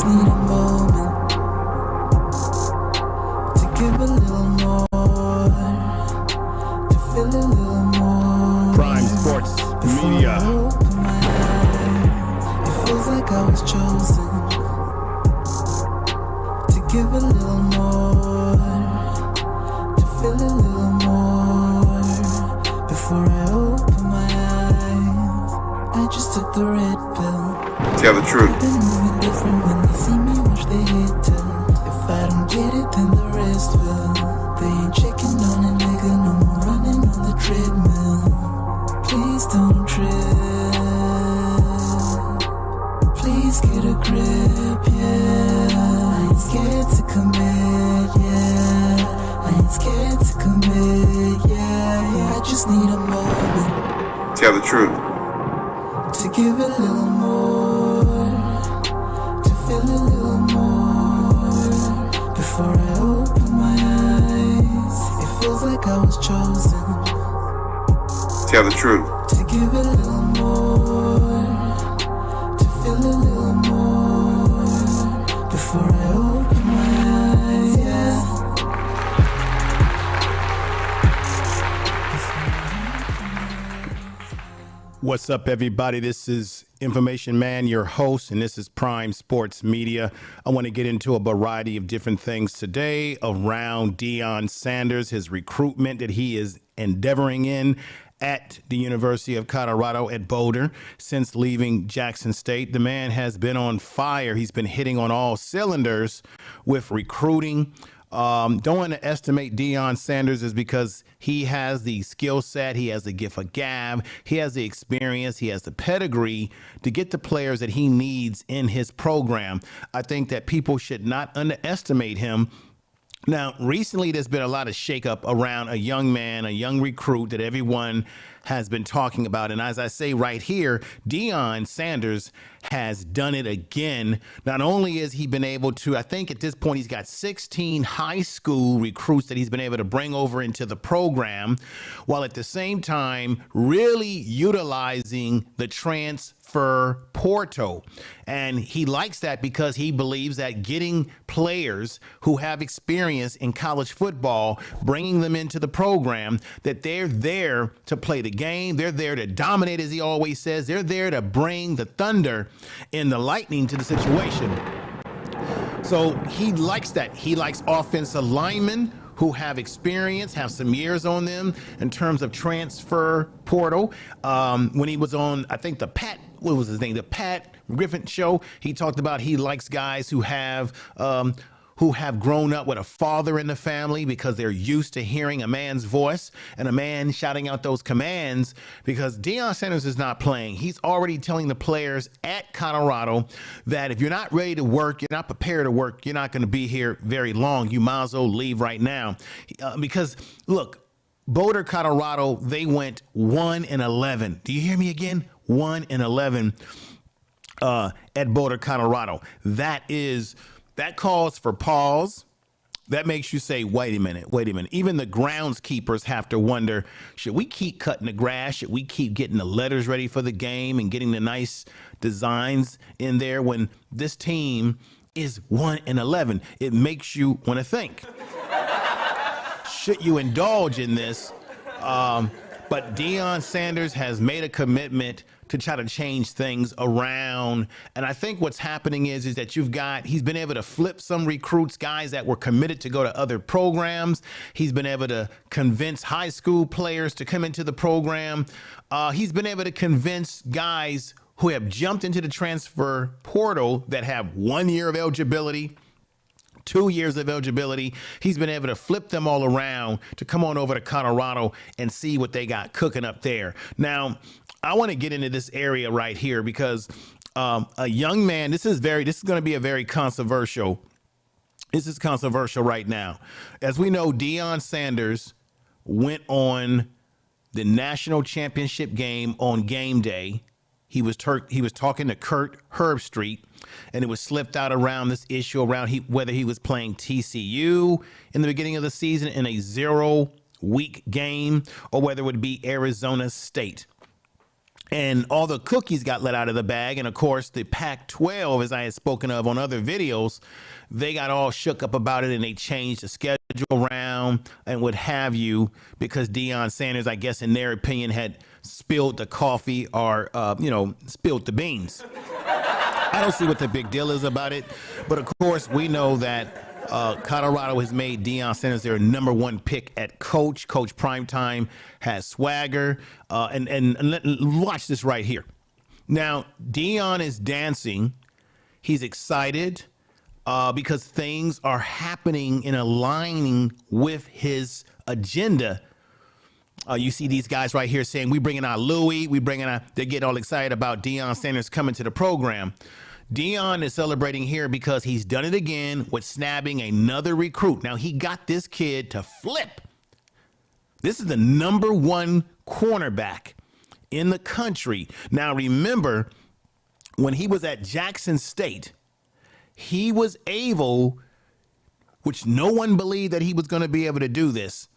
just need a moment to give a little more, to feel a little more. Prime Sports Media. Before I open my eyes, it feels like I was chosen to give a little more, to feel a little more. Before I open my eyes, I just took the red pill. Tell the truth. I've been moving different when they see me, watch they hate tell. If I don't get it, then the rest will. They ain't checking on a nigga, no more running on the treadmill. Please don't trip. Please get a grip, yeah. I ain't scared to commit, yeah. I ain't scared to commit, yeah. I just need a moment. Tell the truth. To give a little more, to feel a little more. Before I open my eyes, it feels like I was chosen. Tell the truth. To give a little more, to feel a little more. Before I open my eyes, yeah. What's up, everybody? This is Information Man, your host, and this is Prime Sports Media. I want to get into a variety of different things today around Deion Sanders, his recruitment that he is endeavoring in at the University of Colorado at Boulder since leaving Jackson State. The man has been on fire. He's been hitting on all cylinders with recruiting. Don't underestimate Deion Sanders is because he has the skill set, he has the gift of gab, he has the experience, he has the pedigree to get the players that he needs in his program. I think that people should not underestimate him. Now, recently, there's been a lot of shakeup around a young man, a young recruit that everyone has been talking about. And as I say right here, Deion Sanders has done it again. Not only has he been able to, I think at this point, he's got 16 high school recruits that he's been able to bring over into the program, while at the same time really utilizing the transfer portal. And he likes that because he believes that getting players who have experience in college football, bringing them into the program, that they're there to play the game. They're there to dominate, as he always says. They're there to bring the thunder and the lightning to the situation. So he likes that. He likes offensive linemen who have experience, have some years on them in terms of transfer portal. When he was on, I think the Pat Griffin show, he talked about he likes guys who have grown up with a father in the family because they're used to hearing a man's voice and a man shouting out those commands, because Deion Sanders is not playing. He's already telling the players at Colorado that if you're not ready to work, you're not prepared to work, you're not going to be here very long. You might as well leave right now. Because, look, Boulder, Colorado, they went 1-11. Do you hear me again? 1-11 at Boulder, Colorado. That calls for pause. That makes you say, wait a minute. Even the groundskeepers have to wonder, should we keep cutting the grass? Should we keep getting the letters ready for the game and getting the nice designs in there when this team is 1-11? It makes you want to think. Should you indulge in this? But Deion Sanders has made a commitment to try to change things around. And I think what's happening is that he's been able to flip some recruits, guys that were committed to go to other programs. He's been able to convince high school players to come into the program. He's been able to convince guys who have jumped into the transfer portal that have 1 year of eligibility, 2 years of eligibility. He's been able to flip them all around to come on over to Colorado and see what they got cooking up there. Now, I want to get into this area right here because a young man, this is going to be a very controversial. This is controversial right now. As we know, Deion Sanders went on the national championship game on game day. He was talking to Kurt Herbstreit, and it was slipped out around this issue around whether he was playing TCU in the beginning of the season in a 0-week game or whether it would be Arizona State. and all the cookies got let out of the bag. And of course, the Pac-12, as I had spoken of on other videos, they got all shook up about it, and they changed the schedule around and what have you, because Deion Sanders, I guess, in their opinion, had spilled the coffee or, spilled the beans. I don't see what the big deal is about it. But of course, we know that Colorado has made Deion Sanders their number one pick at coach. Coach Primetime has swagger. And watch this right here. Now, Deion is dancing. He's excited because things are happening and aligning with his agenda. You see these guys right here saying, we bringing out Louis, they get all excited about Deion Sanders coming to the program. Deion is celebrating here because he's done it again with snapping another recruit. Now, he got this kid to flip. This is the number one cornerback in the country. Now, remember, when he was at Jackson State, he was able, which no one believed that he was going to be able to do this.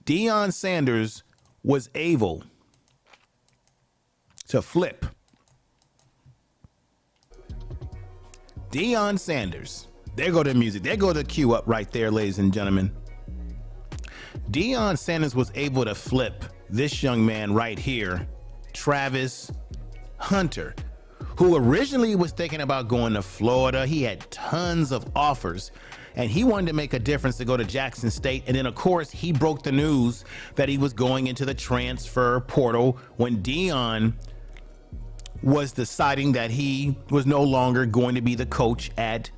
Deion Sanders was able to flip. Deion Sanders. There go the music. There go the cue up right there, ladies and gentlemen. Deion Sanders was able to flip this young man right here, Travis Hunter, who originally was thinking about going to Florida. He had tons of offers, and he wanted to make a difference to go to Jackson State. And then, of course, he broke the news that he was going into the transfer portal when Deion was deciding that he was no longer going to be the coach at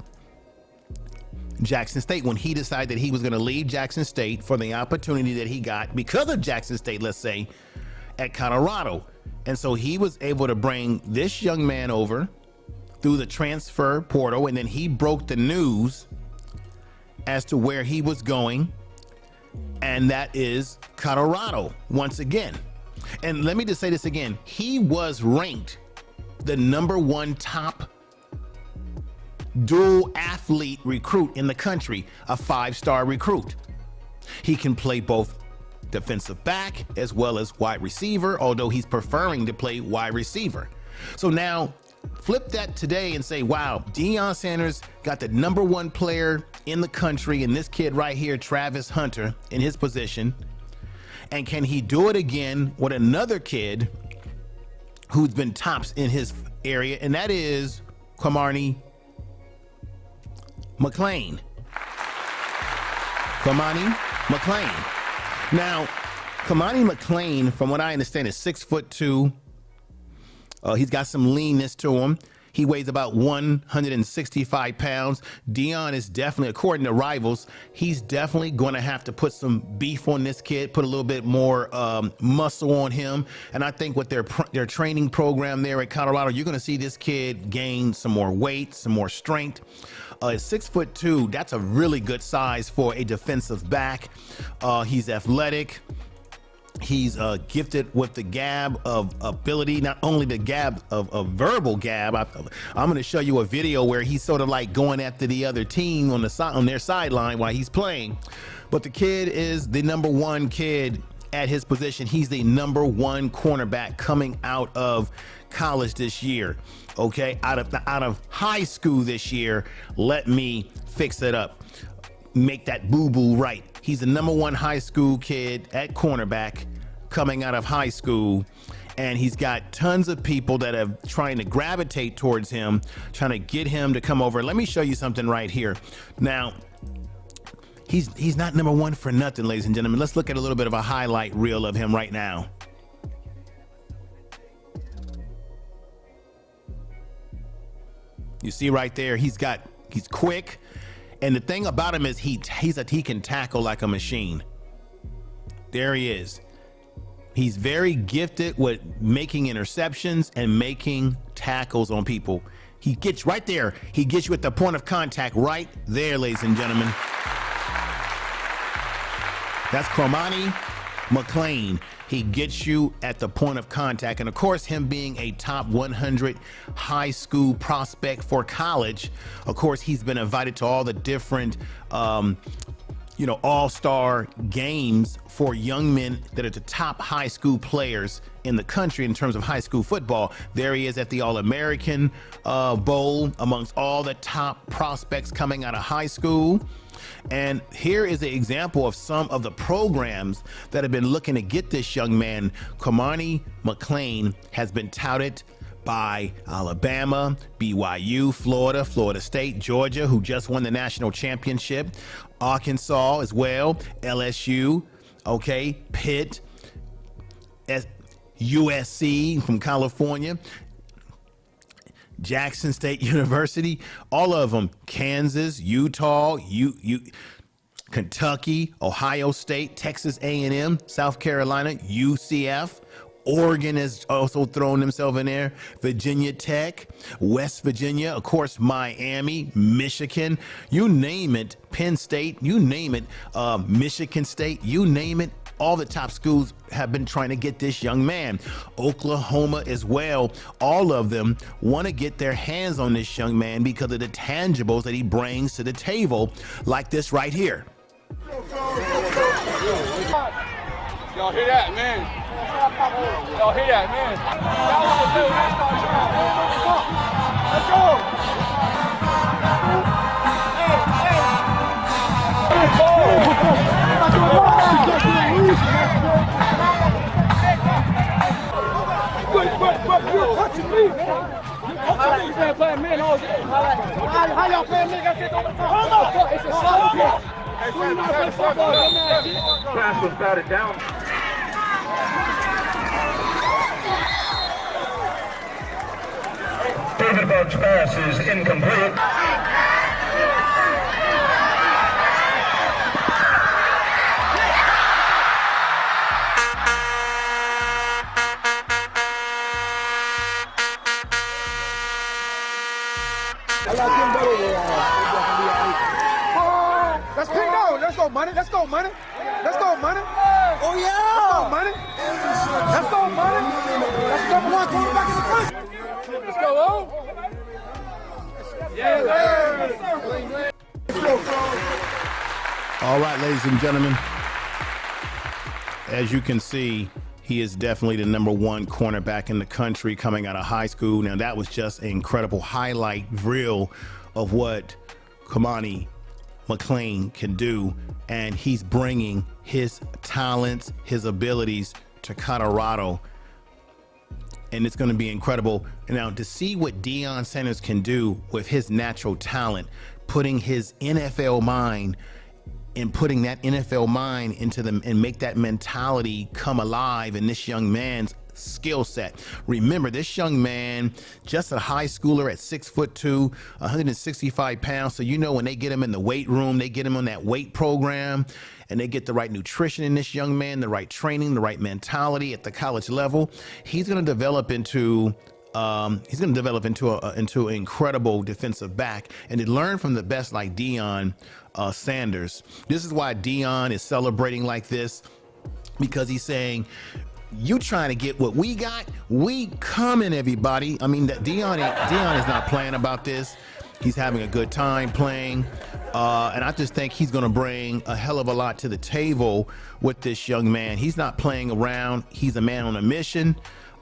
Jackson State, when he decided that he was going to leave Jackson State for the opportunity that he got because of Jackson State, let's say, at Colorado. And so he was able to bring this young man over through the transfer portal, and then he broke the news as to where he was going, and that is Colorado once again. And let me just say this again. He was ranked the number one top dual athlete recruit in the country, a 5-star recruit. He can play both defensive back as well as wide receiver, although he's preferring to play wide receiver. So now flip that today and say, wow, Deion Sanders got the number one player in the country, and this kid right here, Travis Hunter, in his position. And can he do it again with another kid who's been tops in his area, and that is Cormani Mcclain. Cormani Mcclain. Now, Cormani Mcclain, from what I understand, is 6'2". He's got some leanness to him. He weighs about 165 pounds. Deion is definitely, according to Rivals, he's definitely going to have to put some beef on this kid, put a little bit more muscle on him. And I think with their training program there at Colorado, you're going to see this kid gain some more weight, some more strength. At 6'2", that's a really good size for a defensive back. He's athletic. He's gifted with the gab of ability, not only the gab of verbal gab. I'm going to show you a video where he's sort of like going after the other team on their sideline while he's playing. But the kid is the number one kid at his position. He's the number one cornerback coming out of college this year. Okay, out of high school this year. Let me fix it up. Make that boo-boo right. He's the number one high school kid at cornerback coming out of high school, and he's got tons of people that are trying to gravitate towards him, trying to get him to come over. Let me show you something right here. Now, he's not number one for nothing, ladies and gentlemen. Let's look at a little bit of a highlight reel of him right now. You see right there, he's quick. And the thing about him is he can tackle like a machine. There he is. He's very gifted with making interceptions and making tackles on people. He gets right there. He gets you at the point of contact right there, ladies and gentlemen. That's Cormani Mcclain. He gets you at the point of contact. And of course, him being a top 100 high school prospect for college, of course, he's been invited to all the different all-star games for young men that are the top high school players in the country in terms of high school football. There he is at the All-American Bowl amongst all the top prospects coming out of high school. And here is an example of some of the programs that have been looking to get this young man. Cormani Mcclain has been touted by Alabama, BYU, Florida, Florida State, Georgia, who just won the national championship, Arkansas as well, LSU, okay, Pitt, USC from California, Jackson State University, all of them, Kansas, Utah, Kentucky, Ohio State, Texas A&M, South Carolina, UCF, Oregon has also thrown themselves in there, Virginia Tech, West Virginia, of course, Miami, Michigan, you name it, Penn State, you name it, Michigan State, you name it. All the top schools have been trying to get this young man. Oklahoma as well. All of them want to get their hands on this young man because of the tangibles that he brings to the table, like this right here. Y'all hear that, man? Y'all hear that, man? Let's go! You're touching me, man. You're touching me. You're playing man all day. How y'all playing nigga? Hold on. It's a slow game. Pass was batted down. David Buck's pass is incomplete. Let's go, let's go, money. Let's go, money. Let's go, money. Oh yeah. Let's go, money. Let's go, money. That's number one quarterback in the country. Let's go, oh. Yeah, All right, ladies and gentlemen, as you can see, he is definitely the number one cornerback in the country coming out of high school. Now, that was just an incredible highlight reel of what Cormani Mcclain can do, and he's bringing his talents, his abilities to Colorado, and it's going to be incredible. Now, to see what Deion Sanders can do with his natural talent, putting his NFL mind and putting that NFL mind into them and make that mentality come alive in this young man's skill set. Remember, this young man, just a high schooler at 6'2", 165 pounds. So, when they get him in the weight room, they get him on that weight program, and they get the right nutrition in this young man, the right training, the right mentality at the college level, he's going to develop into into an incredible defensive back, and to learn from the best like Deion Sanders. This is why Deion is celebrating like this, because he's saying, you trying to get what we got? We coming, everybody. I mean, Deion is not playing about this. He's having a good time playing. And I just think he's going to bring a hell of a lot to the table with this young man. He's not playing around. He's a man on a mission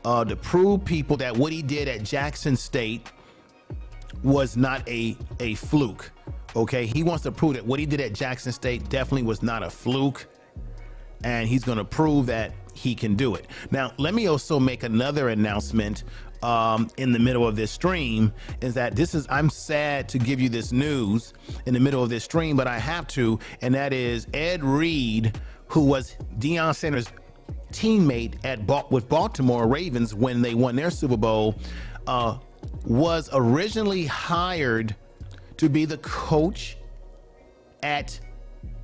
to prove people that what he did at Jackson State was not a fluke. Okay, he wants to prove that what he did at Jackson State definitely was not a fluke, and he's going to prove that he can do it. Now, let me also make another announcement in the middle of this stream, is that I'm sad to give you this news in the middle of this stream, but I have to, and that is Ed Reed, who was Deion Sanders' teammate with Baltimore Ravens when they won their Super Bowl, was originally hired to be the coach at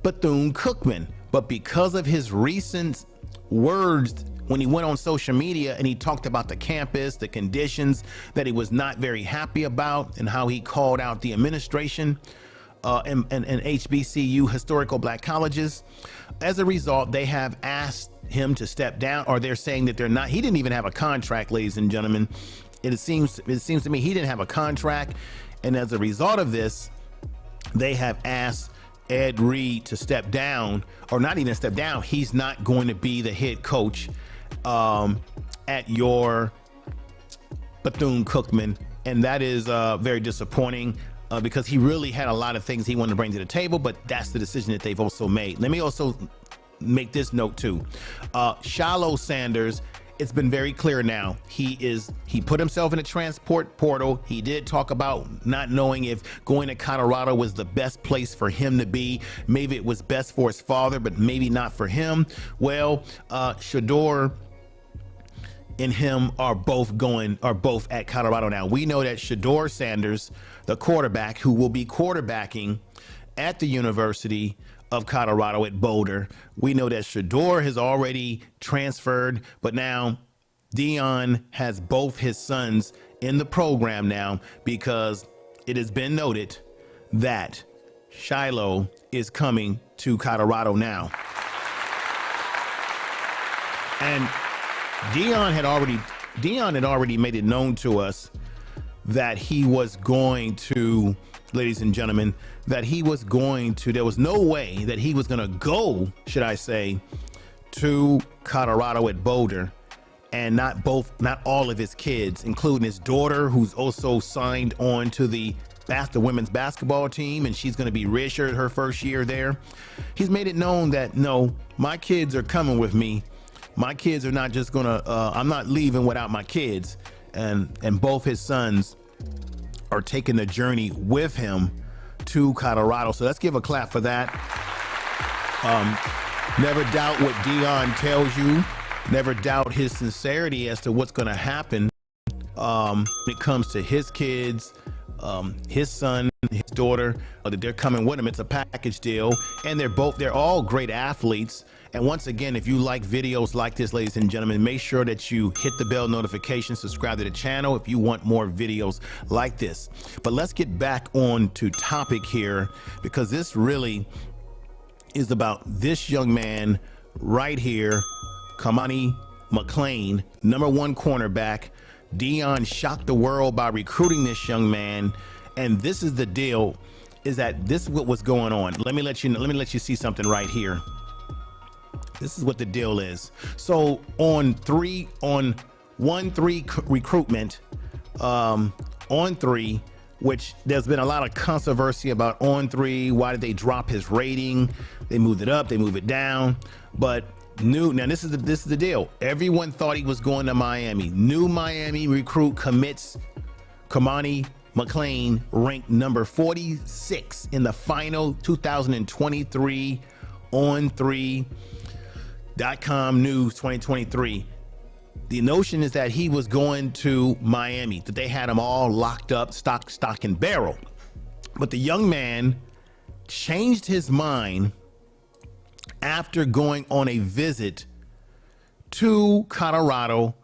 Bethune-Cookman, but because of his recent words when he went on social media and he talked about the campus, the conditions that he was not very happy about, and how he called out the administration and HBCU, historical black colleges. As a result, they have asked him to step down, or they're saying that they're not. He didn't even have a contract, ladies and gentlemen. It seems to me he didn't have a contract, and as a result of this, they have asked Ed Reed to step down, or not even step down. He's not going to be the head coach at your Bethune-Cookman, and that is very disappointing because he really had a lot of things he wanted to bring to the table, but that's the decision that they've also made. Let me also make this note too. Shiloh Sanders, it's been very clear now. He put himself in a transport portal. He did talk about not knowing if going to Colorado was the best place for him to be. Maybe it was best for his father, but maybe not for him. Well, Shador and him are both at Colorado now. We know that Shador Sanders, the quarterback who will be quarterbacking at the University of Colorado at Boulder, we know that Shador has already transferred, but now Deion has both his sons in the program now because it has been noted that Shiloh is coming to Colorado now. And Deion had already made it known to us that he was going to, ladies and gentlemen, that he was going to, there was no way that he was going to go, should I say, to Colorado at Boulder and not all of his kids, including his daughter, who's also signed on to the women's basketball team, and she's going to be redshirted her first year there. He's made it known that, no, my kids are coming with me. My kids are not just going to, I'm not leaving without my kids. And both his sons are taking the journey with him to Colorado. So let's give a clap for that. Never doubt what Deion tells you. Never doubt his sincerity as to what's going to happen when it comes to his kids, his son, his daughter, that they're coming with him. It's a package deal, and they're all great athletes. And once again, if you like videos like this, ladies and gentlemen, make sure that you hit the bell notification, subscribe to the channel if you want more videos like this. But let's get back on to topic here, because this really is about this young man right here, Cormani Mcclain, #1 cornerback. Deion shocked the world by recruiting this young man, and this is the deal, is that this is what was going on. Let me let you see something right here. This is what the deal is. So on 1-3 recruitment, on 3, which there's been a lot of controversy about on 3. Why did they drop his rating? They moved it up, they moved it down. But now this is the deal. Everyone thought he was going to Miami. New Miami recruit commits Cormani Mcclain, ranked number 46 in the final 2023 on 3.com news 2023. The notion is that he was going to Miami, that they had him all locked up, stock and barrel. But the young man changed his mind after going on a visit to Colorado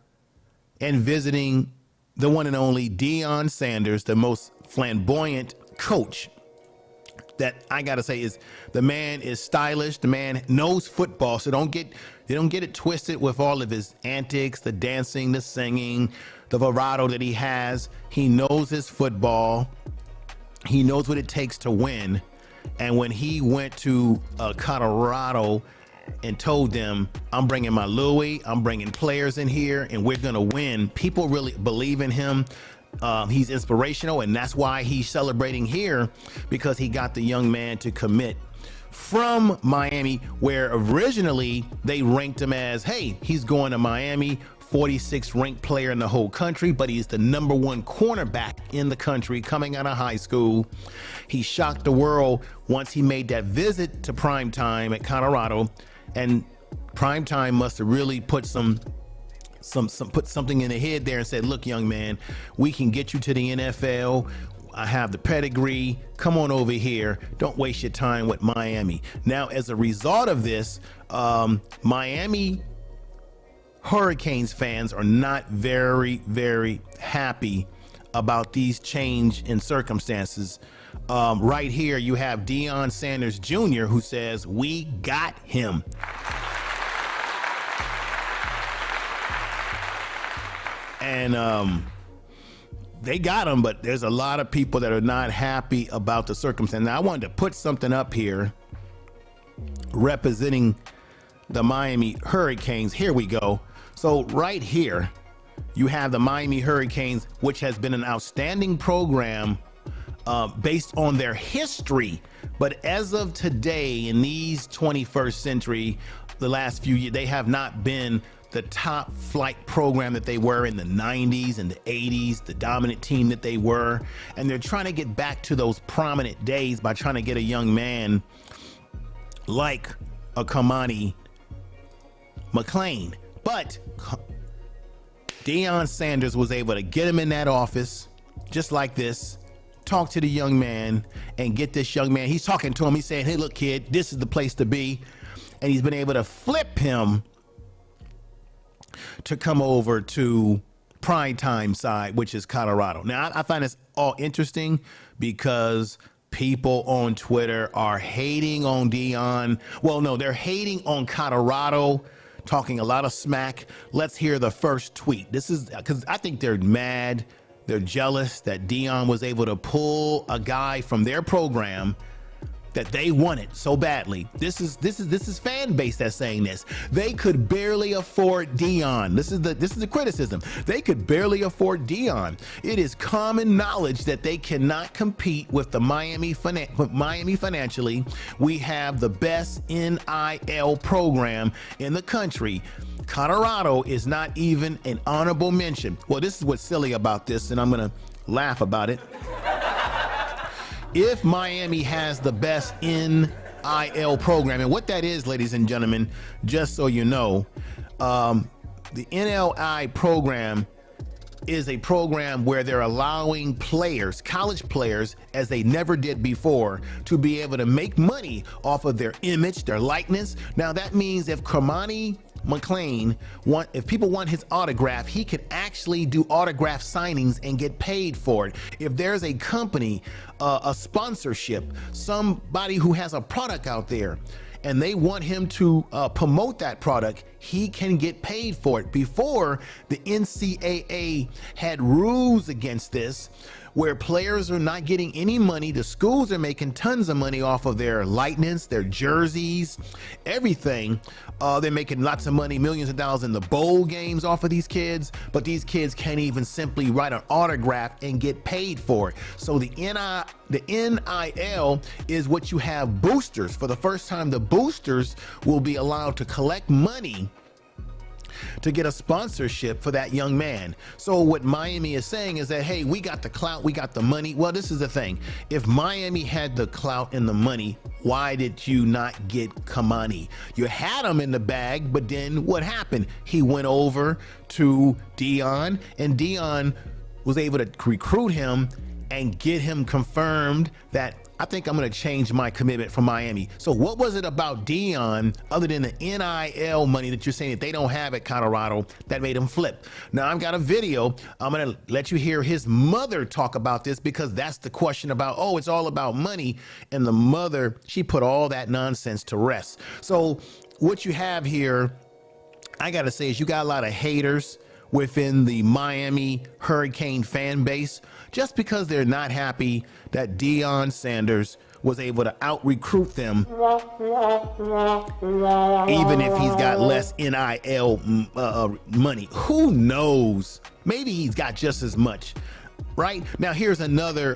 and visiting the one and only Deion Sanders, the most flamboyant coach that I gotta say is, the man is stylish. The man knows football, so don't get it twisted with all of his antics, the dancing, the singing, the vibrato that he has. He knows his football. He knows what it takes to win. And when he went to Colorado and told them, I'm bringing my Louis, I'm bringing players in here, and we're gonna win, people really believe in him. He's inspirational, and that's why he's celebrating here, because he got the young man to commit from Miami, where originally they ranked him as, hey, he's going to Miami, 46th ranked player in the whole country, but he's the #1 cornerback in the country coming out of high school. He shocked the world once he made that visit to Primetime at Colorado, and Primetime must have really put put something in the head there and said, look, young man, we can get you to the NFL. I have the pedigree. Come on over here. Don't waste your time with Miami. Now, as a result of this, Miami Hurricanes fans are not very, very happy about these change in circumstances. Right here, you have Deion Sanders Jr., who says, we got him. And they got him, but there's a lot of people that are not happy about the circumstance. Now, I wanted to put something up here representing the Miami Hurricanes. Here we go. So right here, you have the Miami Hurricanes, which has been an outstanding program based on their history. But as of today, in these 21st century, the last few years, they have not been the top flight program that they were in the 90s and the 80s, the dominant team that they were. And they're trying to get back to those prominent days by trying to get a young man like a Cormani Mcclain. But Deion Sanders was able to get him in that office just like this, talk to the young man and get this young man. He's talking to him. He's saying, hey, look, kid, this is the place to be. And he's been able to flip him to come over to prime time side, which is Colorado. Now, I find this all interesting because people on Twitter are hating on Deion. Well, no, they're hating on Colorado, talking a lot of smack. Let's hear the first tweet. This is because I think they're mad. They're jealous that Deion was able to pull a guy from their program that they wanted so badly. This is fan base that's saying this. They could barely afford Deion. This is the criticism. They could barely afford Deion. It is common knowledge that they cannot compete with the Miami financially. We have the best NIL program in the country. Colorado is not even an honorable mention. Well, this is what's silly about this, and I'm gonna laugh about it. If Miami has the best NIL program, and what that is, ladies and gentlemen, just so you know, the NLI program is a program where they're allowing players, college players, as they never did before, to be able to make money off of their image, their likeness. Now, that means if Cormani Mcclain if people want his autograph, he can actually do autograph signings and get paid for it. If there's a company, a sponsorship, somebody who has a product out there and they want him to promote that product, he can get paid for it. Before, the NCAA had rules against this, where players are not getting any money. The schools are making tons of money off of their likeness, their jerseys, everything. They're making lots of money, millions of dollars in the bowl games off of these kids, but these kids can't even simply write an autograph and get paid for it. So the NIL is what you have boosters. For the first time, the boosters will be allowed to collect money to get a sponsorship for that young man. So what Miami is saying is that, hey, we got the clout, we got the money. Well, this is the thing. If Miami had the clout and the money, why did you not get Cormani? You had him in the bag, but then what happened? He went over to Deion, and Deion was able to recruit him and get him confirmed that I think I'm going to change my commitment from Miami. So what was it about Deion, other than the NIL money that you're saying that they don't have at Colorado, that made him flip? Now, I've got a video. I'm going to let you hear his mother talk about this, because that's the question about, oh, it's all about money. And the mother, she put all that nonsense to rest. So what you have here, I got to say, is you got a lot of haters within the Miami Hurricane fan base, just because they're not happy that Deion Sanders was able to out-recruit them, even if he's got less NIL money. Who knows? Maybe he's got just as much. Right now, here's another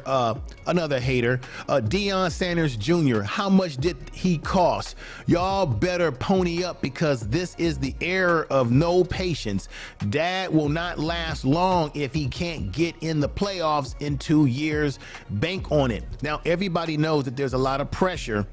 hater, Deion Sanders Jr. How much did he cost? Y'all better pony up, because this is the era of no patience. Dad will not last long if he can't get in the playoffs in 2 years. Bank on it. Now, everybody knows that there's a lot of pressure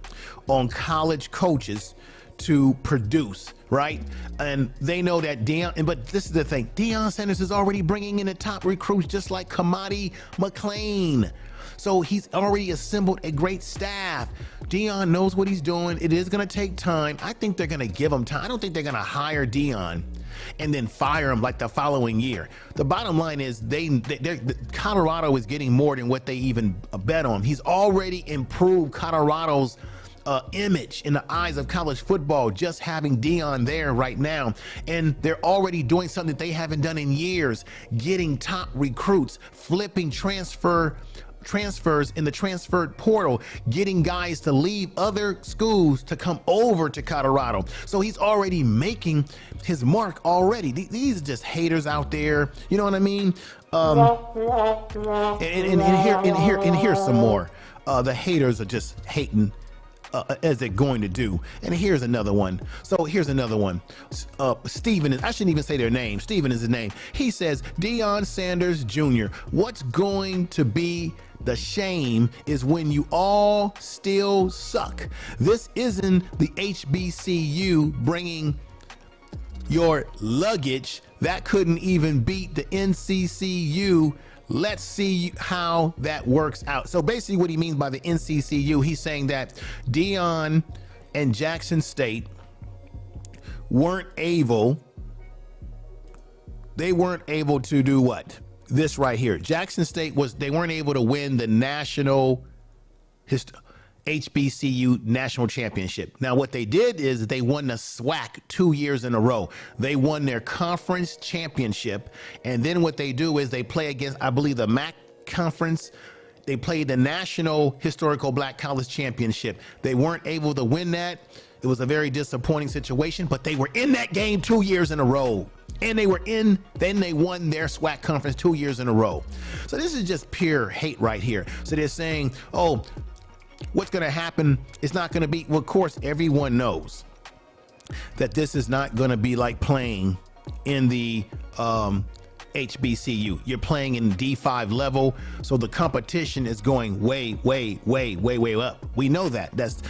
on college coaches to produce, right? And they know that but this is the thing, Deion Sanders is already bringing in the top recruits, just like Cormani Mcclain. So he's already assembled a great staff. Deion knows what he's doing. It is going to take time. I think they're going to give him time. I don't think they're going to hire Deion and then fire him like the following year. The bottom line is Colorado is getting more than what they even bet on. He's already improved Colorado's image in the eyes of college football just having Deion there right now. And they're already doing something that they haven't done in years, getting top recruits, flipping transfers in the transfer portal, getting guys to leave other schools to come over to Colorado. So he's already making his mark already. These are just haters out there. You know what I mean? And here's some more. The haters are just hating as they're going to do. And here's another one. So here's another one. Steven, I shouldn't even say their name. Steven is his name. He says, Deion Sanders Jr., what's going to be the shame is when you all still suck. This isn't the HBCU bringing your luggage that couldn't even beat the NCCU. Let's see how that works out. So basically what he means by the NCCU, he's saying that Deion and Jackson State weren't able to do what? This right here. Jackson State they weren't able to win the national HBCU national championship. Now what they did is they won the SWAC 2 years in a row. They won their conference championship, and then what they do is they play against, I believe, the MAC conference. They played the National Historical Black College Championship. They weren't able to win that. It was a very disappointing situation, but they were in that game 2 years in a row. And they won their SWAC conference 2 years in a row. So this is just pure hate right here. So they're saying, oh, what's going to happen? It's not going to be, well, of course, everyone knows that this is not going to be like playing in the HBCU. You're playing in D5 level, so the competition is going way up. We know that.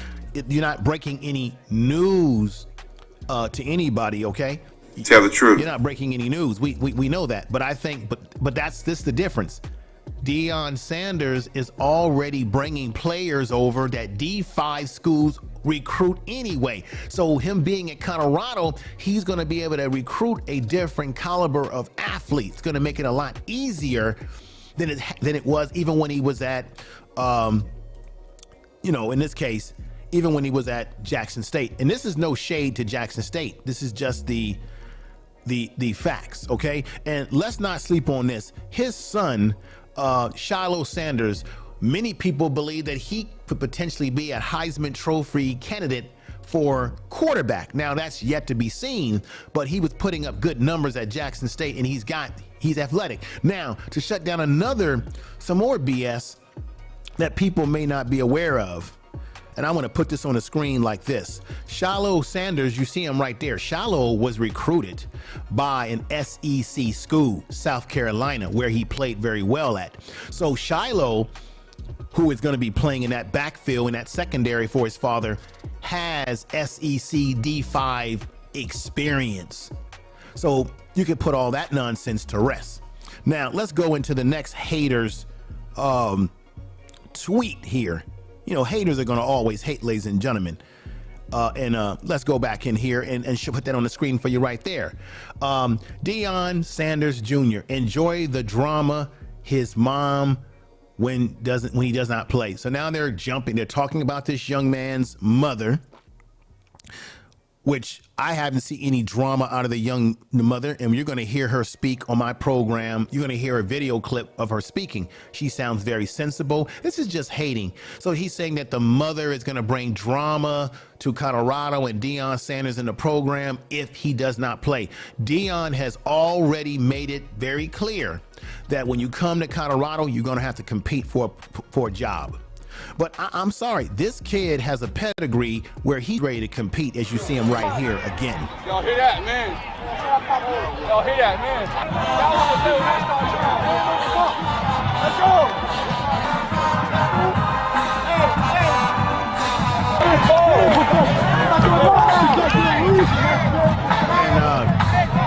You're not breaking any news to anybody, okay? Tell the truth. You're not breaking any news. We know that. But I think, but that's the difference. Deion Sanders is already bringing players over that D5 schools recruit anyway. So him being at Colorado, he's going to be able to recruit a different caliber of athletes. It's going to make it a lot easier than it was even when he was at, in this case, even when he was at Jackson State. And this is no shade to Jackson State. This is just the facts, okay? And let's not sleep on this. His son, Shiloh Sanders, many people believe that he could potentially be a Heisman Trophy candidate for quarterback. Now that's yet to be seen, but he was putting up good numbers at Jackson State, and he's athletic. Now, to shut down some more BS that people may not be aware of, and I want to put this on the screen like this. Shiloh Sanders, you see him right there. Shiloh was recruited by an SEC school, South Carolina, where he played very well at. So Shiloh, who is going to be playing in that backfield, in that secondary for his father, has SEC D5 experience. So you can put all that nonsense to rest. Now, let's go into the next hater's tweet here. Haters are going to always hate, ladies and gentlemen. Let's go back in here and she'll put that on the screen for you right there. Deion Sanders Jr., enjoy the drama his mom when he does not play. So now they're talking about this young man's mother, which I haven't seen any drama out of the mother, and you're going to hear her speak on my program. You're going to hear a video clip of her speaking. She sounds very sensible. This is just hating. So he's saying that the mother is going to bring drama to Colorado and Deion Sanders in the program if he does not play. Deion has already made it very clear that when you come to Colorado, you're going to have to compete for a job. But I'm sorry, this kid has a pedigree where he's ready to compete, as you see him right here again. Y'all hear that, man? Y'all hear that, man? Y'all want to do let's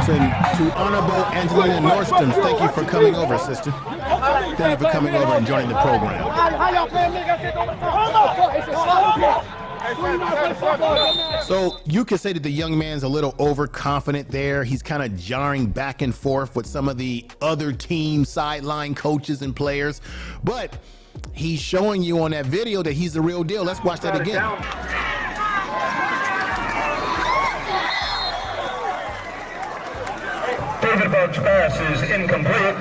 And to Honorable Angelina Nordstrom, thank you for coming over, sister. Thank you for coming over and joining the program. So you could say that the young man's a little overconfident there. He's kind of jarring back and forth with some of the other team sideline coaches and players, but he's showing you on that video that he's the real deal. Let's watch that again. David Buck's pass is incomplete.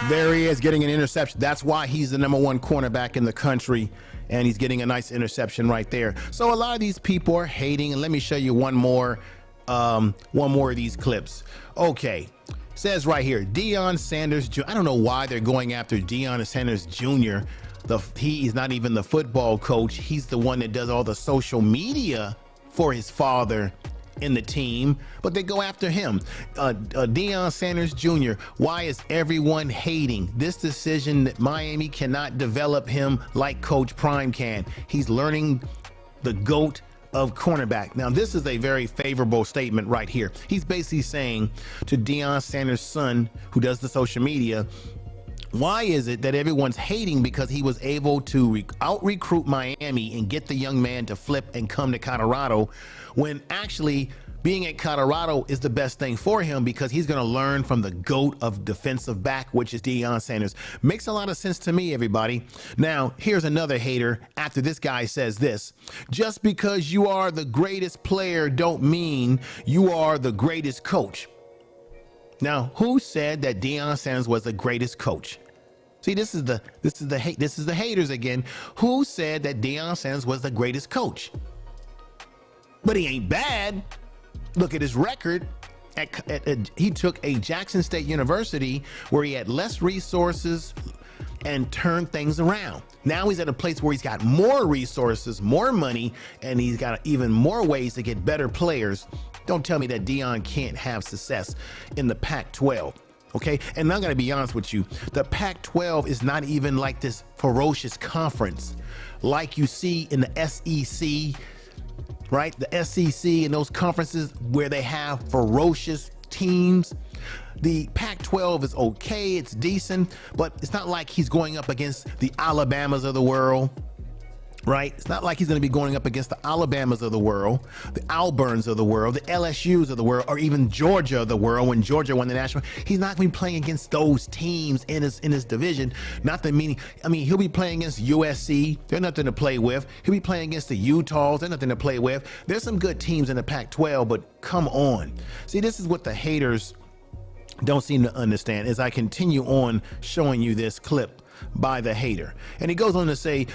There he is getting an interception. That's why he's the #1 cornerback in the country, and he's getting a nice interception right there. So a lot of these people are hating, and let me show you one more of these clips. Okay, says right here, Deion Sanders Jr. I don't know why they're going after Deion Sanders Jr. He is not even the football coach. He's the one that does all the social media for his father in the team, but they go after him. Deion Sanders Jr., why is everyone hating this decision that Miami cannot develop him like Coach Prime can? He's learning the GOAT of cornerback. Now, this is a very favorable statement right here. He's basically saying to Deion Sanders' son, who does the social media, why is it that everyone's hating because he was able to out-recruit Miami and get the young man to flip and come to Colorado, when actually being at Colorado is the best thing for him because he's going to learn from the GOAT of defensive back, which is Deion Sanders. Makes a lot of sense to me, everybody. Now, here's another hater after this guy says this. Just because you are the greatest player don't mean you are the greatest coach. Now, who said that Deion Sanders was the greatest coach? See, this is the haters again. Who said that Deion Sanders was the greatest coach? But he ain't bad. Look at his record. He took a Jackson State University where he had less resources and turned things around. Now he's at a place where he's got more resources, more money, and he's got even more ways to get better players. Don't tell me that Deion can't have success in the Pac-12. Okay, and I'm gonna be honest with you, the Pac-12 is not even like this ferocious conference like you see in the SEC, right? The SEC and those conferences where they have ferocious teams. The Pac-12 is okay, it's decent, but it's not like he's going up against the Alabamas of the world, right? It's not like he's going to be going up against the Alabamas of the world, the Auburns of the world, the LSUs of the world, or even Georgia of the world when Georgia won the national. He's not going to be playing against those teams in his division. Not the meaning. I mean, he'll be playing against USC. They're nothing to play with. He'll be playing against the Utahs. They're nothing to play with. There's some good teams in the Pac-12, but come on. See, this is what the haters don't seem to understand as I continue on showing you this clip by the hater. And he goes on to say,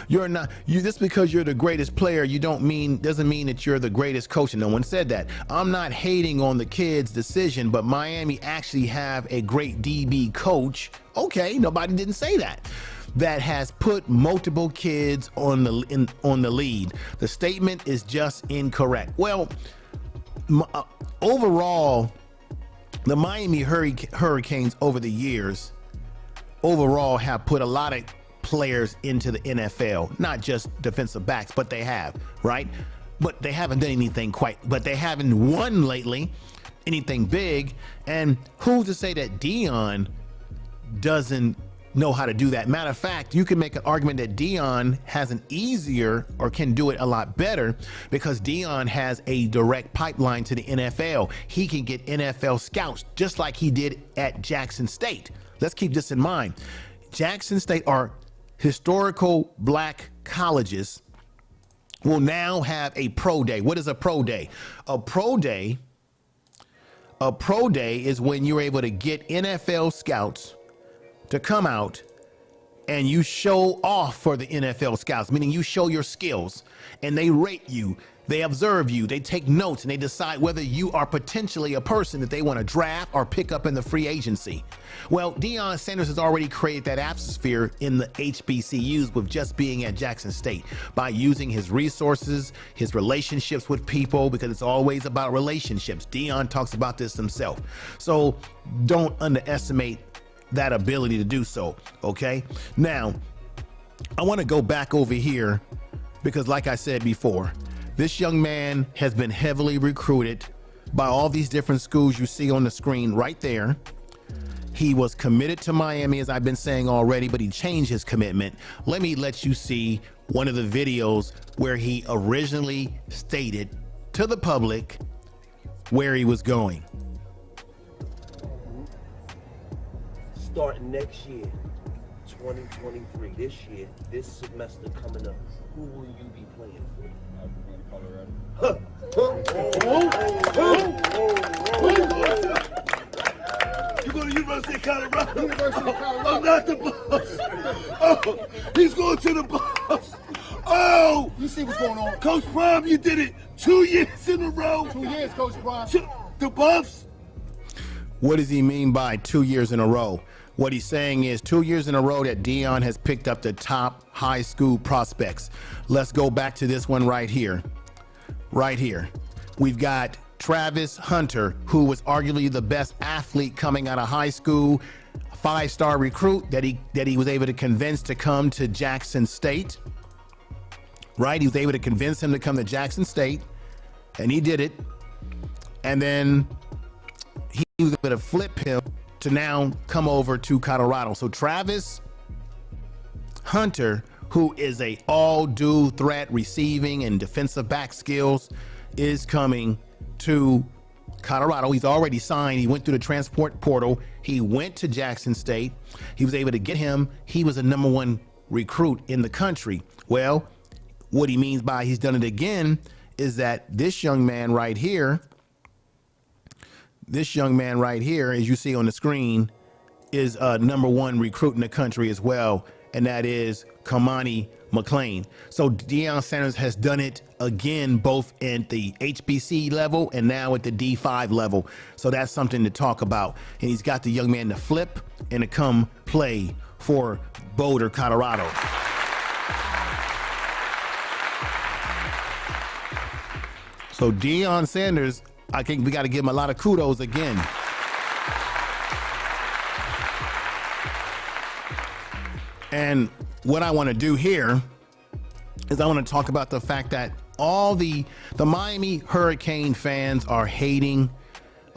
just because you're the greatest player, doesn't mean that you're the greatest coach. And no one said that. I'm not hating on the kid's decision, but Miami actually have a great DB coach. Okay, nobody didn't say that. That has put multiple kids on the lead. The statement is just incorrect. Well, overall, the Miami Hurricanes over the years overall have put a lot of players into the NFL, not just defensive backs, but they have, right? But they haven't done anything but they haven't won lately, anything big. And who's to say that Deion doesn't know how to do that? Matter of fact, you can make an argument that Deion has an easier or can do it a lot better because Deion has a direct pipeline to the NFL. He can get NFL scouts just like he did at Jackson State. Let's keep this in mind. Jackson State, are historical black colleges, will now have a pro day. What is a pro day? A pro day is when you're able to get NFL scouts to come out and you show off for the NFL scouts, meaning you show your skills and they rate you, they observe you, they take notes, and they decide whether you are potentially a person that they want to draft or pick up in the free agency. Well, Deion Sanders has already created that atmosphere in the HBCUs with just being at Jackson State by using his resources, his relationships with people, because it's always about relationships. Deion talks about this himself. So don't underestimate that ability to do so, okay? Now, I want to go back over here because like I said before, this young man has been heavily recruited by all these different schools you see on the screen right there. He was committed to Miami, as I've been saying already, but he changed his commitment. Let me let you see one of the videos where he originally stated to the public where he was going. Starting next year, 2023, this year, this semester coming up, school will you be playing for? You go to University of Colorado? University of Colorado. I'm not the boss. Oh, he's going to the boss. Oh! You see what's going on? Coach Prime, you did it 2 years in a row. 2 years, Coach Prime. The Buffs. What does he mean by 2 years in a row? What he's saying is 2 years in a row that Deion has picked up the top high school prospects. Let's go back to this one right here. Right here. We've got Travis Hunter, who was arguably the best athlete coming out of high school, 5-star recruit that he was able to convince to come to Jackson State. Right? He was able to convince him to come to Jackson State, and he did it. And then he was able to flip him to now come over to Colorado. So Travis Hunter, who is a all-do threat receiving and defensive back skills, is coming to Colorado. He's already signed. He went through the transport portal. He went to Jackson State. He was able to get him. He was a #1 recruit in the country. Well, what he means by he's done it again is that this young man right here, as you see on the screen, is a #1 recruit in the country as well, and that is Cormani Mcclain. So Deion Sanders has done it again, both at the HBC level and now at the D5 level. So that's something to talk about. And he's got the young man to flip and to come play for Boulder, Colorado. So Deion Sanders, I think we got to give him a lot of kudos again. And what I want to do here is I want to talk about the fact that all the Miami Hurricane fans are hating,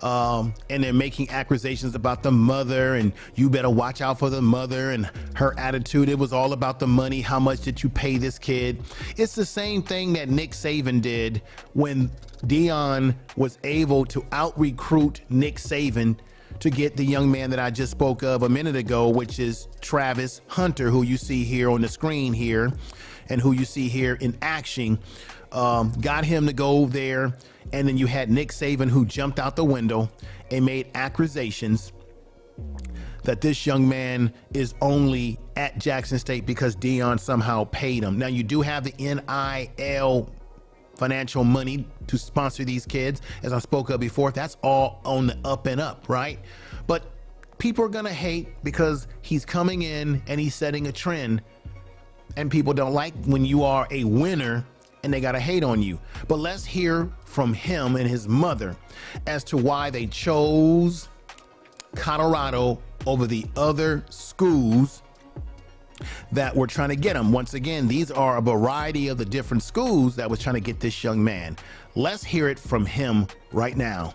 and they're making accusations about the mother, and you better watch out for the mother and her attitude. It was all about the money. How much did you pay this kid? It's the same thing that Nick Saban did when Deion was able to out-recruit Nick Saban to get the young man that I just spoke of a minute ago, which is Travis Hunter, who you see here on the screen here and who you see here in action. Got him to go there, and then you had Nick Saban, who jumped out the window and made accusations that this young man is only at Jackson State because Deion somehow paid him. Now, you do have the NIL financial money to sponsor these kids, as I spoke of before. That's all on the up and up, right? But people are gonna hate because he's coming in and he's setting a trend, and people don't like when you are a winner and they gotta hate on you. But let's hear from him and his mother as to why they chose Colorado over the other schools that were trying to get him. Once again, these are a variety of the different schools that was trying to get this young man. Let's hear it from him right now.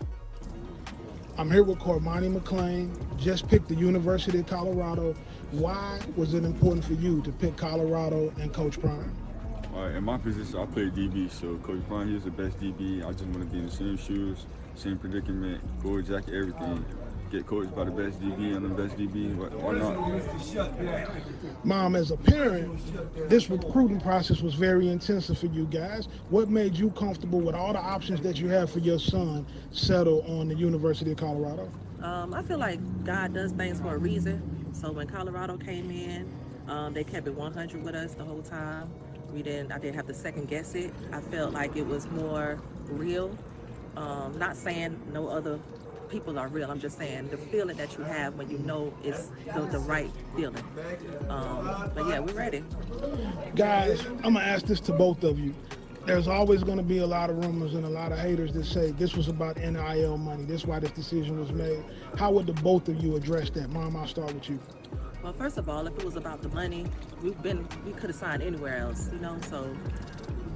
I'm here with Cormani Mcclain, just picked the University of Colorado. Why was it important for you to pick Colorado and Coach Prime? In my position, I play DB, so Coach Prime, he's the best DB. I just want to be in the same shoes, same predicament, gold jacket, everything. Get coached by the best DB and the best DB, why not? Mom, as a parent, this recruiting process was very intensive for you guys. What made you comfortable with all the options that you have for your son settle on the University of Colorado? I feel like God does things for a reason. So when Colorado came in, they kept it 100 with us the whole time. I didn't have to second guess it. I felt like it was more real. Not saying no other people are real. I'm just saying the feeling that you have when you know it's the right feeling. But yeah, we're ready. Guys, I'm gonna ask this to both of you. There's always gonna be a lot of rumors and a lot of haters that say this was about NIL money. This is why this decision was made. How would the both of you address that? Mom, I'll start with you. Well, first of all, if it was about the money, we could have signed anywhere else, you know. So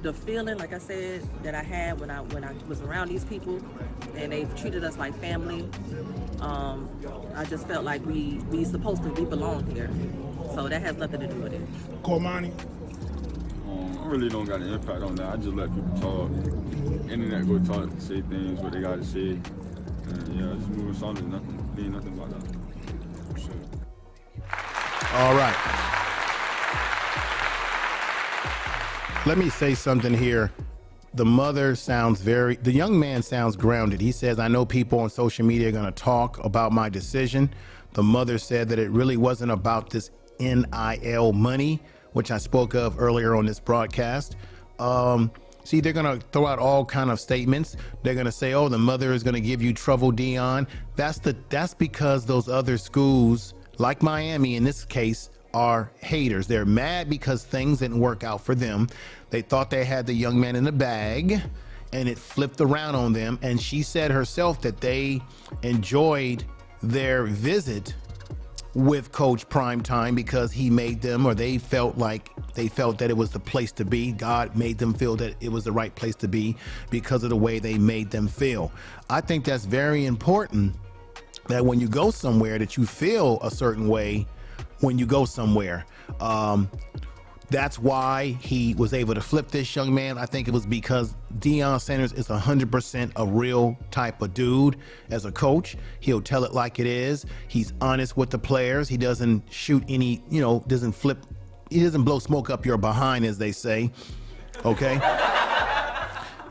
the feeling, like I said, that I had when I was around these people, and they've treated us like family, I just felt like we belong here. So that has nothing to do with it. Cormani? I really don't got an impact on that. I just let people talk. Internet go talk, say things, what they got to say. And yeah, just moving on to nothing, being nothing about that. All right. Let me say something here. The young man sounds grounded. He says, I know people on social media are going to talk about my decision. The mother said that it really wasn't about this NIL money, which I spoke of earlier on this broadcast. See, they're going to throw out all kind of statements. They're going to say, oh, the mother is going to give you trouble, Deion. That's because those other schools, like Miami in this case, are haters. They're mad because things didn't work out for them. They thought they had the young man in the bag, and it flipped around on them. And she said herself that they enjoyed their visit with Coach Primetime because he made them, or they felt that it was the place to be. God made them feel that it was the right place to be because of the way they made them feel. I think that's very important, that when you go somewhere that you feel a certain way when you go somewhere. That's why he was able to flip this young man. I think it was because Deion Sanders is 100% a real type of dude. As a coach, he'll tell it like it is. He's honest with the players. He doesn't shoot any, he doesn't blow smoke up your behind, as they say. Okay?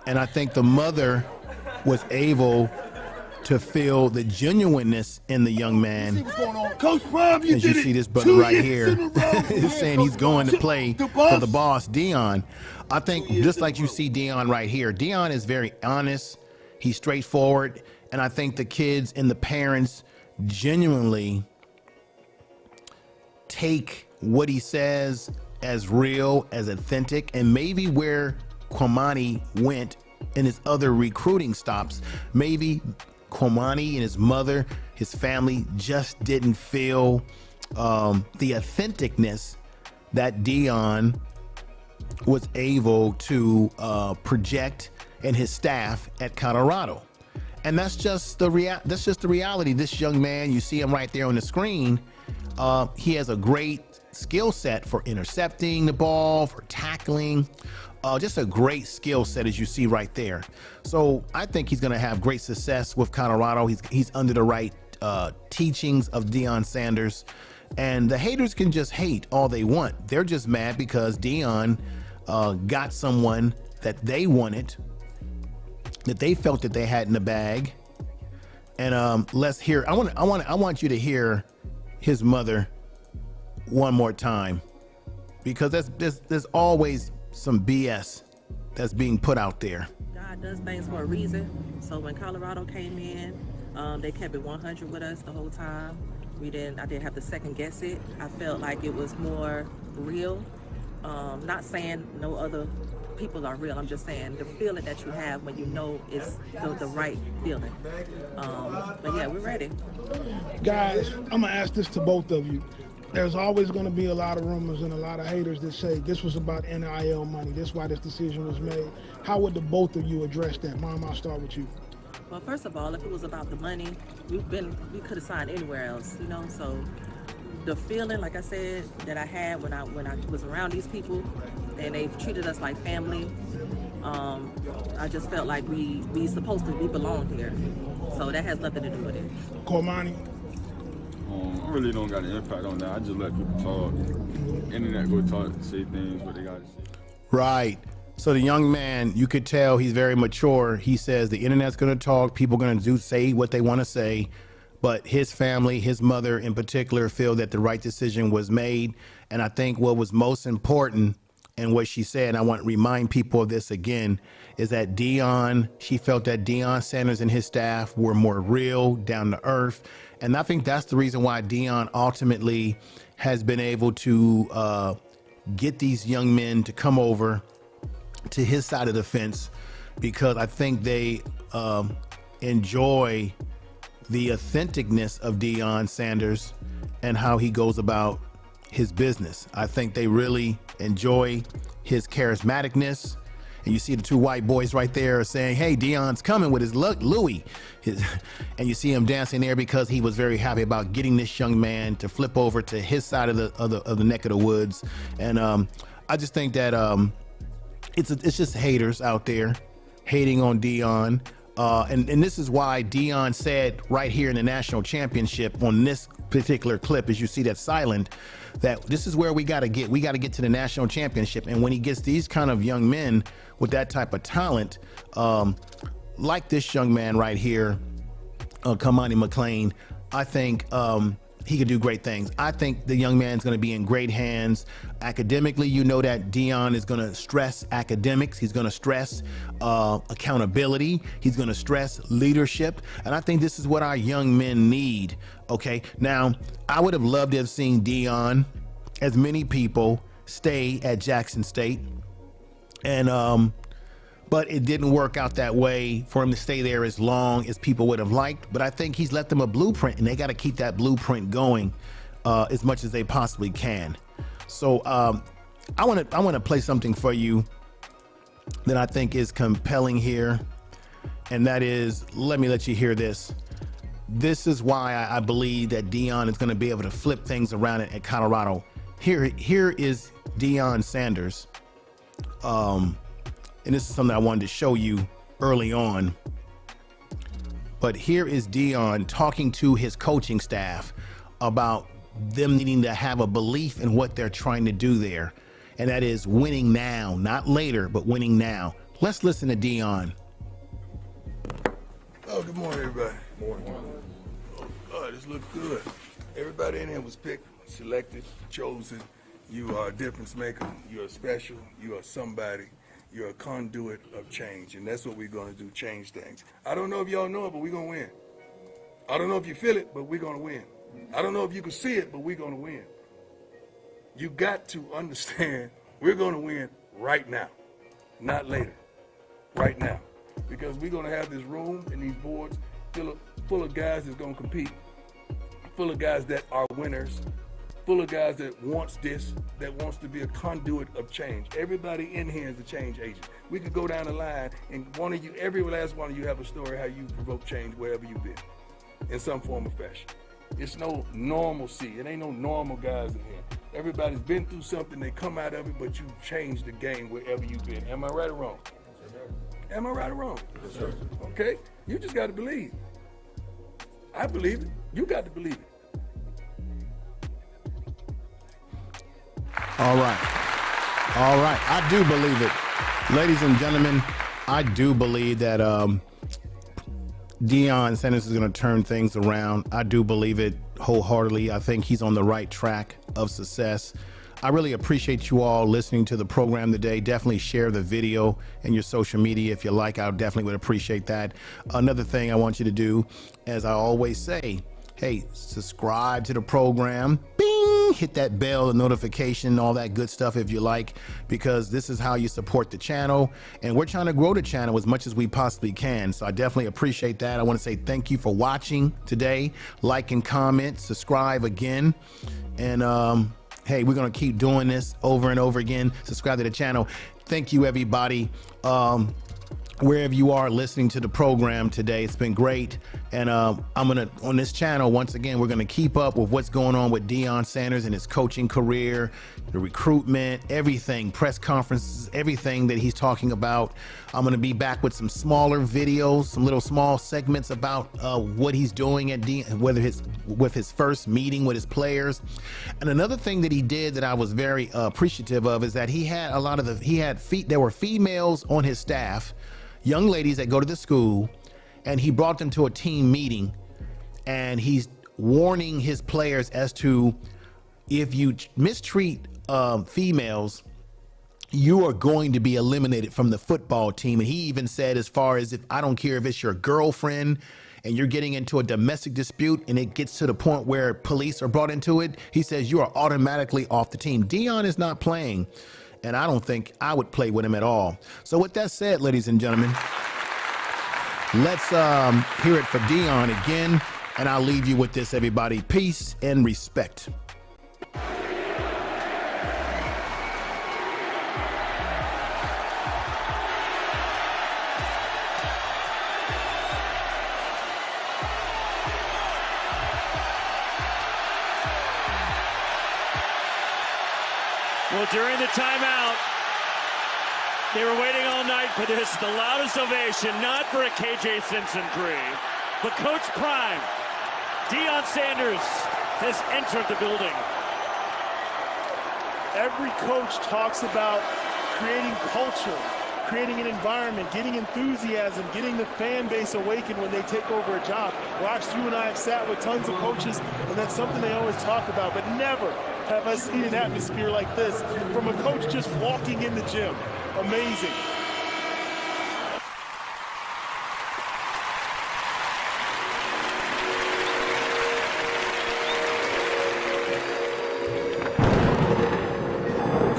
And I think the mother was able to feel the genuineness in the young man. Coach Prime, as you see this brother right here saying he's going to play for the boss, Deion. I think just like you see Deion right here, Deion is very honest. He's straightforward. And I think the kids and the parents genuinely take what he says as real, as authentic, and maybe where Cormani went in his other recruiting stops, maybe Cormani and his mother, his family just didn't feel the authenticness that Deion was able to project and his staff at Colorado. And that's just the reality. This young man, you see him right there on the screen. He has a great skill set for intercepting the ball, for tackling. Just a great skill set, as you see right there. So I think he's going to have great success with Colorado. He's under the right teachings of Deion Sanders. And the haters can just hate all they want. They're just mad because Deion got someone that they wanted, that they felt that they had in the bag. And let's hear. I want you to hear his mother one more time, because there's always some BS that's being put out there. God does things for a reason. So when Colorado came in, they kept it 100 with us the whole time. I didn't have to second guess it. I felt like it was more real. Not saying no other people are real. I'm just saying the feeling that you have when you know it's the right feeling. But yeah, we're ready. Guys, I'm gonna ask this to both of you. There's always going to be a lot of rumors and a lot of haters that say this was about NIL money. That's why this decision was made. How would the both of you address that? Mom, I'll start with you. Well, first of all, if it was about the money, we could have signed anywhere else, So the feeling, like I said, that I had when I was around these people, and they've treated us like family. I just felt like we belong here. So that has nothing to do with it. Cormani? I really don't got an impact on that. I just let people talk. Internet go talk, say things, but they got to say. Right. So the young man, you could tell he's very mature. He says the internet's going to talk. People are going to say what they want to say. But his family, his mother in particular, feel that the right decision was made. And I think what was most important, and what she said, and I want to remind people of this again, is that she felt that Deion Sanders and his staff were more real, down to earth. And I think that's the reason why Deion ultimately has been able to get these young men to come over to his side of the fence, because I think they enjoy the authenticness of Deion Sanders and how he goes about his business. I think they really enjoy his charismaticness. And you see the two white boys right there saying, hey, Deion's coming with his Louis. And you see him dancing there because he was very happy about getting this young man to flip over to his side of the neck of the woods. And I just think that it's just haters out there hating on Deion. And this is why Deion said right here in the national championship on this particular clip, as you see that silent, that this is where we got to get. We got to get to the national championship. And when he gets these kind of young men with that type of talent, like this young man right here, Cormani Mcclain, I think he could do great things. I think the young man's going to be in great hands. Academically, you know that Deion is going to stress academics. He's going to stress accountability. He's going to stress leadership. And I think this is what our young men need. Okay. Now, I would have loved to have seen Deion, as many people, stay at Jackson State. And, but it didn't work out that way for him to stay there as long as people would have liked. But I think he's left them a blueprint, and they got to keep that blueprint going as much as they possibly can. So I want to play something for you that I think is compelling here, and that is, let me let you hear this. This is why I believe that Deion is going to be able to flip things around at Colorado. Here is Deion Sanders. And this is something I wanted to show you early on. But here is Deion talking to his coaching staff about them needing to have a belief in what they're trying to do there. And that is winning now, not later, but winning now. Let's listen to Deion. Oh, good morning, everybody. Morning. Oh, God, this looks good. Everybody in here was picked, selected, chosen. You are a difference maker. You're special. You are somebody. You're a conduit of change, and that's what we're going to do, change things. I don't know if y'all know it, but we're going to win. I don't know if you feel it, but we're going to win. I don't know if you can see it, but we're going to win. You got to understand we're going to win right now, not later, right now. Because we're going to have this room and these boards full of guys that's going to compete, full of guys that are winners, full of guys that wants this, that wants to be a conduit of change. Everybody in here is a change agent. We could go down the line and every last one of you have a story how you provoke change wherever you've been, in some form or fashion. It's no normalcy. It ain't no normal guys in here. Everybody's been through something, they come out of it, but you changed the game wherever you've been. Am I right or wrong? Am I right or wrong? Yes, sir. Okay? You just got to believe. I believe it. You got to believe it. All right. I do believe it. Ladies and gentlemen, I do believe that Deion Sanders is going to turn things around. I do believe it wholeheartedly. I think he's on the right track of success. I really appreciate you all listening to the program today. Definitely share the video in your social media if you like. I definitely would appreciate that. Another thing I want you to do, as I always say, hey, subscribe to the program. Bing! Hit that bell, the notification, all that good stuff if you like, because this is how you support the channel. And we're trying to grow the channel as much as we possibly can. So I definitely appreciate that. I want to say thank you for watching today. Like and comment, subscribe again. And hey, we're going to keep doing this over and over again. Subscribe to the channel. Thank you, everybody. Wherever you are listening to the program today, it's been great. And on this channel, once again, we're gonna keep up with what's going on with Deion Sanders and his coaching career, the recruitment, everything, press conferences, everything that he's talking about. I'm gonna be back with some smaller videos, some little small segments about what he's doing at with his first meeting with his players. And another thing that he did that I was very appreciative of is that he had there were females on his staff, young ladies that go to the school, and he brought them to a team meeting, and he's warning his players as to, if you mistreat females, you are going to be eliminated from the football team. And he even said, as far as, if I don't care if it's your girlfriend and you're getting into a domestic dispute and it gets to the point where police are brought into it, he says you are automatically off the team. Deion is not playing, and I don't think I would play with him at all. So with that said, ladies and gentlemen, let's hear it for Deion again, and I'll leave you with this, everybody. Peace and respect. Well, during the timeout, They were waiting all night for this. The loudest ovation, not for a KJ Simpson 3, but Coach Prime. Deion Sanders has entered the building. Every coach talks about creating culture, creating an environment, getting enthusiasm, getting the fan base awakened when they take over a job. Rox, you and I have sat with tons of coaches, and that's something they always talk about, but never have I seen an atmosphere like this from a coach just walking in the gym. Amazing.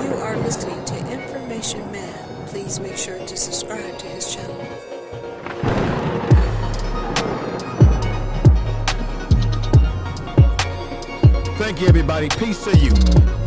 You are listening to Information Man. Please make sure to subscribe to his channel. Thank you, everybody. Peace to you.